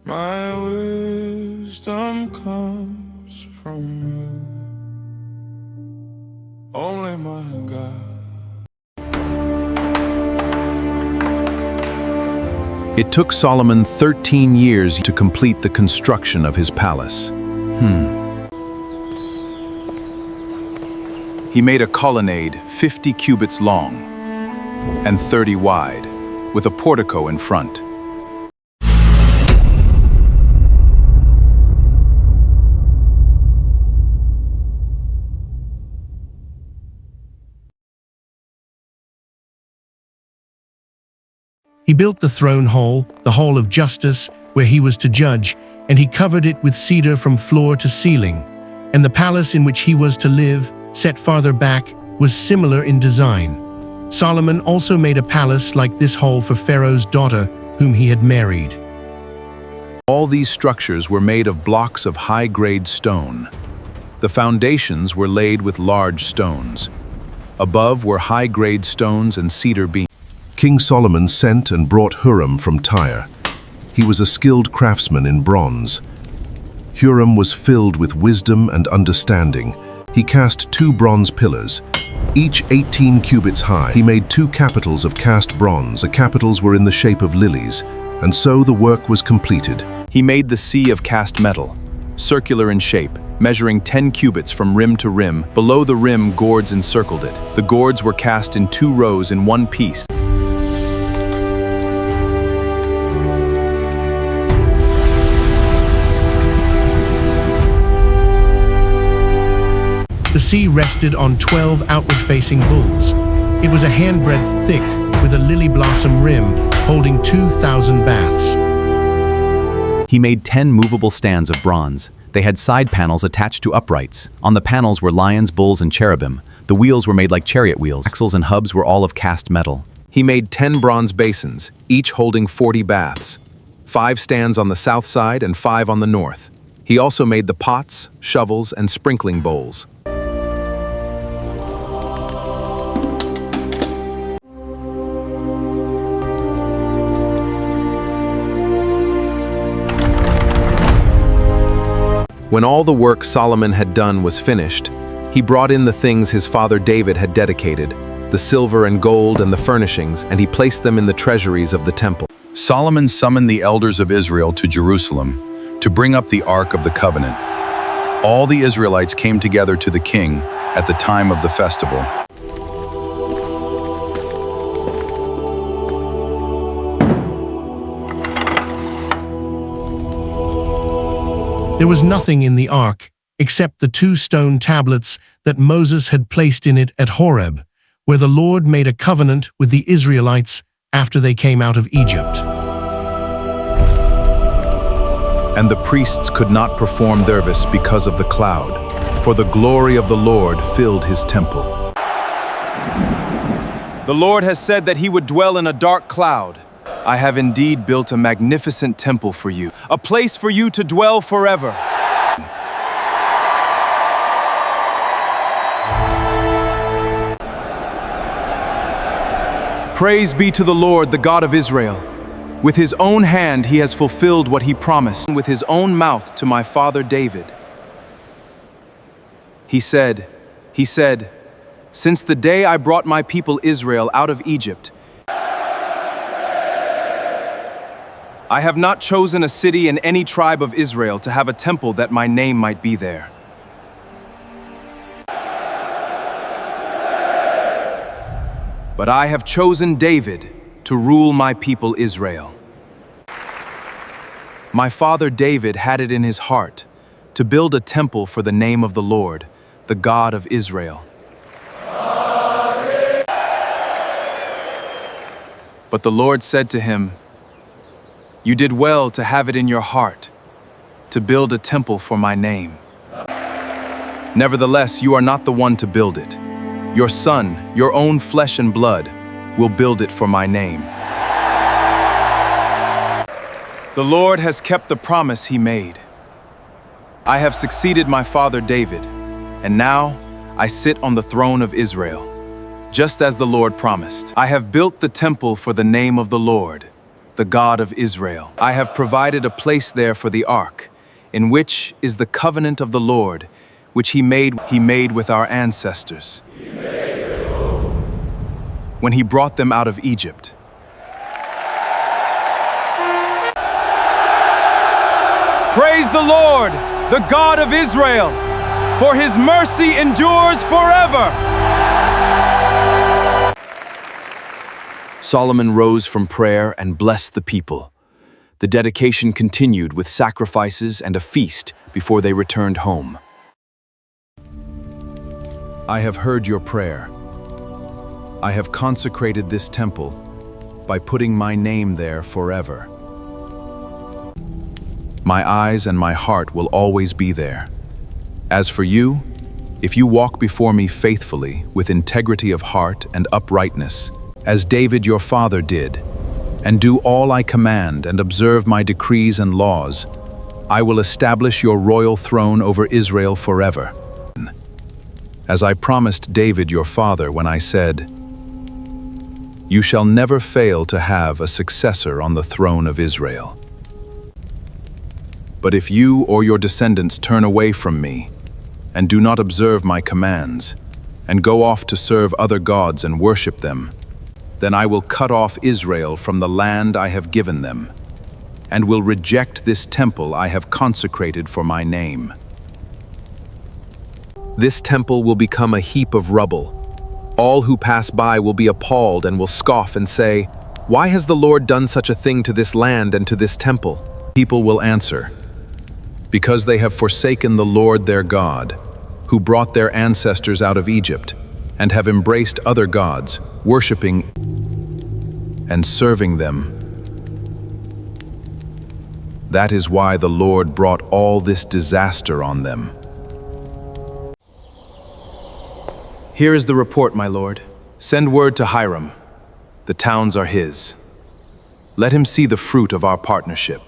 My wisdom comes from you, only my God. It took Solomon 13 years to complete the construction of his palace. He made a colonnade 50 cubits long and 30 wide, with a portico in front. He built the throne hall, the hall of justice, where he was to judge, and he covered it with cedar from floor to ceiling. And the palace in which he was to live, set farther back, was similar in design. Solomon also made a palace like this hall for Pharaoh's daughter, whom he had married. All these structures were made of blocks of high-grade stone. The foundations were laid with large stones. Above were high-grade stones and cedar beams. King Solomon sent and brought Huram from Tyre. He was a skilled craftsman in bronze. Huram was filled with wisdom and understanding. He cast 2 bronze pillars, each 18 cubits high. He made 2 capitals of cast bronze. The capitals were in the shape of lilies, and so the work was completed. He made the sea of cast metal, circular in shape, measuring 10 cubits from rim to rim. Below the rim, gourds encircled it. The gourds were cast in 2 rows in one piece. The sea rested on 12 outward-facing bulls. It was a handbreadth thick, with a lily blossom rim, holding 2,000 baths. He made 10 movable stands of bronze. They had side panels attached to uprights. On the panels were lions, bulls, and cherubim. The wheels were made like chariot wheels. Axles and hubs were all of cast metal. He made 10 bronze basins, each holding 40 baths. 5 stands on the south side and 5 on the north. He also made the pots, shovels, and sprinkling bowls. When all the work Solomon had done was finished, he brought in the things his father David had dedicated, the silver and gold and the furnishings, and he placed them in the treasuries of the temple. Solomon summoned the elders of Israel to Jerusalem to bring up the Ark of the Covenant. All the Israelites came together to the king at the time of the festival. There was nothing in the ark except the 2 stone tablets that Moses had placed in it at Horeb, where the Lord made a covenant with the Israelites after they came out of Egypt. And the priests could not perform service because of the cloud, for the glory of the Lord filled his temple. The Lord has said that he would dwell in a dark cloud. I have indeed built a magnificent temple for you, a place for you to dwell forever. Praise be to the Lord, the God of Israel. With his own hand he has fulfilled what he promised, with his own mouth to my father David. He said, since the day I brought my people Israel out of Egypt, I have not chosen a city in any tribe of Israel to have a temple that my name might be there. But I have chosen David to rule my people Israel. My father David had it in his heart to build a temple for the name of the Lord, the God of Israel. But the Lord said to him, "You did well to have it in your heart to build a temple for my name. Nevertheless, you are not the one to build it. Your son, your own flesh and blood, will build it for my name." The Lord has kept the promise he made. I have succeeded my father David, and now I sit on the throne of Israel, just as the Lord promised. I have built the temple for the name of the Lord, the God of Israel. I have provided a place there for the ark, in which is the covenant of the Lord, which he made with our ancestors when he brought them out of Egypt. Praise the Lord, the God of Israel, for his mercy endures forever. Solomon rose from prayer and blessed the people. The dedication continued with sacrifices and a feast before they returned home. I have heard your prayer. I have consecrated this temple by putting my name there forever. My eyes and my heart will always be there. As for you, if you walk before me faithfully with integrity of heart and uprightness, as David your father did, and do all I command and observe my decrees and laws, I will establish your royal throne over Israel forever. As I promised David your father when I said, you shall never fail to have a successor on the throne of Israel. But if you or your descendants turn away from me and do not observe my commands and go off to serve other gods and worship them, then I will cut off Israel from the land I have given them and will reject this temple I have consecrated for my name. This temple will become a heap of rubble. All who pass by will be appalled and will scoff and say, why has the Lord done such a thing to this land and to this temple? People will answer, because they have forsaken the Lord their God, who brought their ancestors out of Egypt, and have embraced other gods, worshiping and serving them. That is why the Lord brought all this disaster on them. Here is the report, my lord. Send word to Huram. The towns are his. Let him see the fruit of our partnership.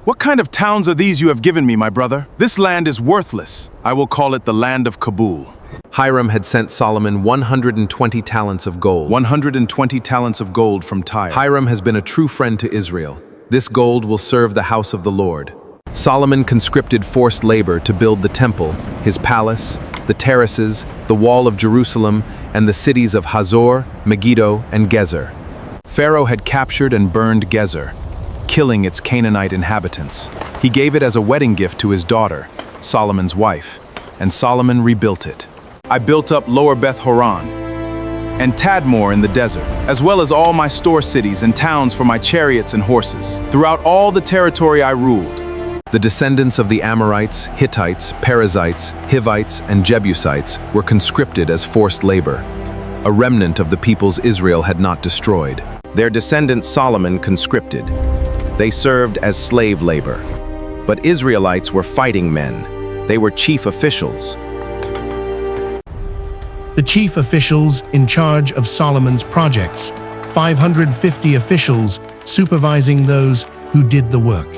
What kind of towns are these you have given me, my brother? This land is worthless. I will call it the land of Kabul. Huram had sent Solomon 120 talents of gold. 120 talents of gold from Tyre. Huram has been a true friend to Israel. This gold will serve the house of the Lord. Solomon conscripted forced labor to build the temple, his palace, the terraces, the wall of Jerusalem, and the cities of Hazor, Megiddo, and Gezer. Pharaoh had captured and burned Gezer, killing its Canaanite inhabitants. He gave it as a wedding gift to his daughter, Solomon's wife, and Solomon rebuilt it. I built up Lower Beth Horon and Tadmor in the desert, as well as all my store cities and towns for my chariots and horses, throughout all the territory I ruled. The descendants of the Amorites, Hittites, Perizzites, Hivites, and Jebusites were conscripted as forced labor. A remnant of the peoples Israel had not destroyed. Their descendant Solomon conscripted. They served as slave labor. But Israelites were fighting men. They were chief officials. The chief officials in charge of Solomon's projects, 550 officials supervising those who did the work.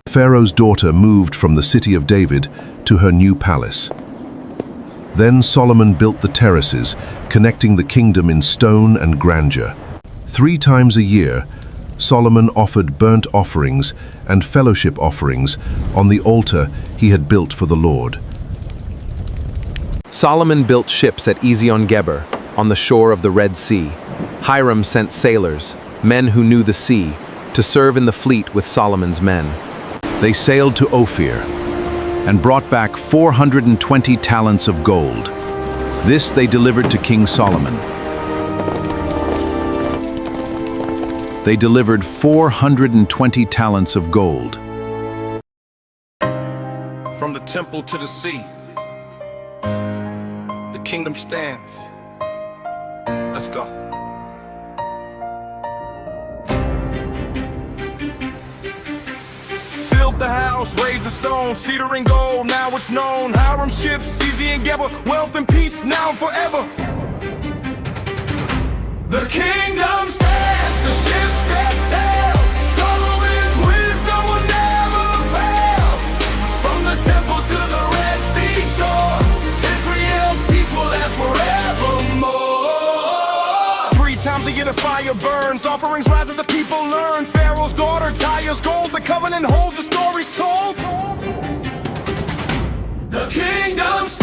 Pharaoh's daughter moved from the city of David to her new palace. Then Solomon built the terraces, connecting the kingdom in stone and grandeur. 3 times a year, Solomon offered burnt offerings and fellowship offerings on the altar he had built for the Lord. Solomon built ships at Ezion Geber, on the shore of the Red Sea. Huram sent sailors, men who knew the sea, to serve in the fleet with Solomon's men. They sailed to Ophir and brought back 420 talents of gold. This they delivered to King Solomon. They delivered 420 talents of gold. From the temple to the sea, the kingdom stands. Let's go. Built the house, raised the stone, cedar and gold, now it's known. Huram ships, Ezion Geber, wealth and peace now and forever. The kingdom stands, the ships that sail. Solomon's wisdom will never fail. From the temple to the Red Sea shore, Israel's peace will last forevermore. times a year the fire burns. Offerings rise as the people learn. Pharaoh's daughter, Tyre's gold. The covenant holds, the story's told. The kingdom